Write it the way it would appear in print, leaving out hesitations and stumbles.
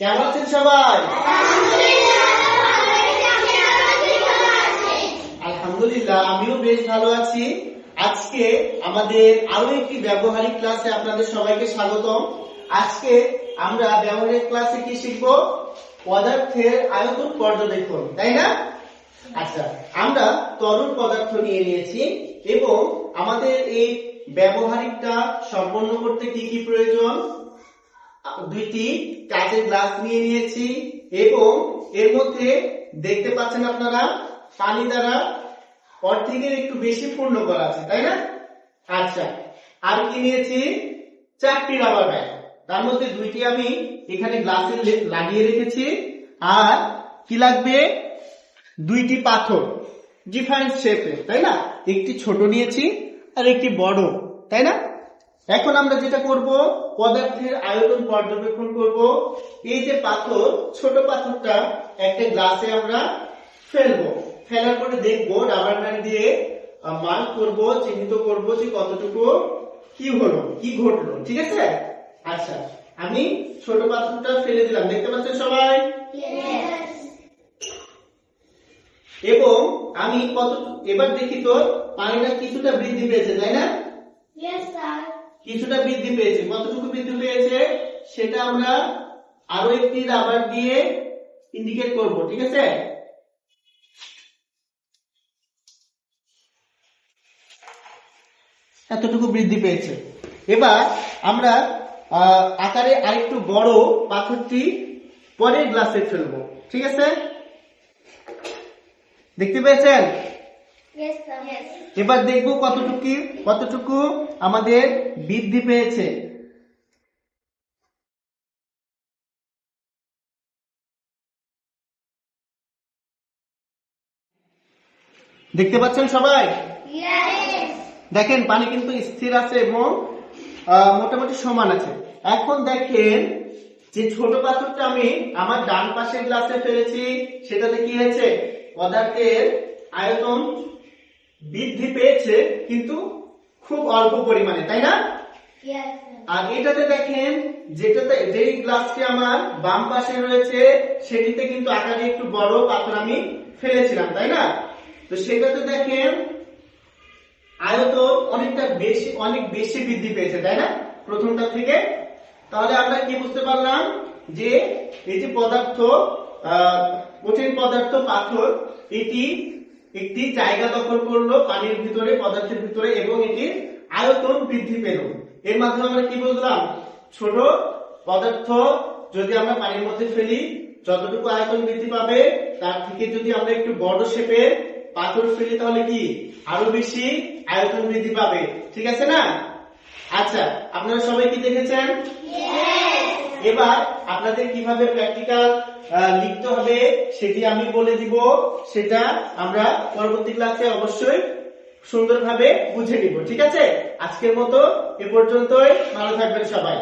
কেমন আছেন সবাই? আলহামদুলিল্লাহ, আমিও বেশ ভালো আছি। আজকে আমাদের আরো একটি ব্যবহারিক ক্লাসে আপনাদের সবাইকে স্বাগতম। আজকে আমরা ব্যবহারিক ক্লাসে কি শিখবো? পদার্থের আয়তন পর্যবেক্ষণ, তাই না? আচ্ছা, আমরা তরল পদার্থ নিয়ে নিয়েছি এবং আমাদের এই ব্যবহারিকটা সম্পন্ন করতে কি কি প্রয়োজন? দুইটি কাচের গ্লাস নিয়ে নিয়েছি এবং এর মধ্যে দেখতে পাচ্ছেন আপনারা পানি দ্বারা অর্ধেকের একটু বেশি পূর্ণ করা আছে, তাই না? আচ্ছা, আর কি নিয়েছি? 4টি রাবার ব্যান্ড, তার মধ্যে দুইটি আমি এখানে গ্লাসে লাগিয়ে রেখেছি। আর কি লাগবে? দুইটি পাথর ডিফারেন্ট শেপে, তাই না? একটি ছোট নিয়েছি আর একটি বড়, তাই না? এখন আমরা যেটা করব, পদার্থের আয়তন পর্যবেক্ষণ করব। এই যে পাথর, ছোট পাথরটা একটা গ্লাসে আমরা ফেলবো। ফেলার পরে দেখবো রাবার ব্যান্ড দিয়ে মার্ক করব, চিহ্নিত করব যে কতটুকু কি হলো, কি ঘটলো, ঠিক আছে? আচ্ছা, আমি ছোট পাথরটা ফেলে দিলাম, দেখতে পাচ্ছেন সবাই? এবং আমি এবার দেখি তো পানিটা কিছুটা বৃদ্ধি পেয়েছে, তাই না? কিছুটা বৃদ্ধি পেয়েছে। কতটুকু বৃদ্ধি পেয়েছে সেটা আমরা আরো একটি রাবার দিয়ে ইন্ডিকেট করব, ঠিক আছে? এতটুকু বৃদ্ধি পেয়েছে। এবার আমরা আকারে আরেকটু বড় পাথরটি পরের গ্লাসে ফেলবো, ঠিক আছে? দেখতে পেয়েছেন? এবার দেখবো কতটুকু আমাদের বৃদ্ধি পেয়েছে। দেখতে পাচ্ছেন সবাই? দেখেন পানি কিন্তু স্থির আছে এবং মোটামুটি সমান আছে। এখন দেখেন যে ছোট পাথরটা আমি আমার ডান পাশের গ্লাসে ফেলেছি, সেটাতে কি হয়েছে? পদার্থের আয়তন বৃদ্ধি পেয়েছে, কিন্তু খুব অল্প পরিমাণে, তাই না? আর এটাতে দেখেন যেই গ্লাসটি আমার বাম পাশে রয়েছে সেটিতে কিন্তু আকারে একটু বড় পাথর আমি ফেলেছিলাম, তাই না? তো সেটাতে দেখেন আয়তন অনেক বেশি বৃদ্ধি পেয়েছে, তাই না, প্রথমটা থেকে। তাহলে আমরা কি বুঝতে পারলাম? যে এই যে পদার্থ, কঠিন পদার্থ পাথর, এটি একটি জায়গা দখল করলো পানির ভিতরে, পদার্থের ভিতরে, এবং এটির আয়তন বৃদ্ধি পেল। এর মাধ্যমে আমরা কি বুঝলাম? ছোট পদার্থ যদি আমরা পানির মধ্যে ফেলি, যতটুকু আয়তন বৃদ্ধি পাবে, তার থেকে যদি আমরা একটু বড় শেপের পাথর ফেলি তাহলে কি আরো বেশি আয়তন বৃদ্ধি পাবে, ঠিক আছে না? আচ্ছা, আপনারা সবাই কি দেখেছেন? এবার আপনাদের কিভাবে প্র্যাকটিক্যাল লিখতে হবে সেটি আমি বলে দিব। সেটা আমরা পরবর্তী ক্লাসে অবশ্যই সুন্দরভাবে বুঝে নিব, ঠিক আছে? আজকের মতো এ পর্যন্তই। ভালো থাকবেন সবাই।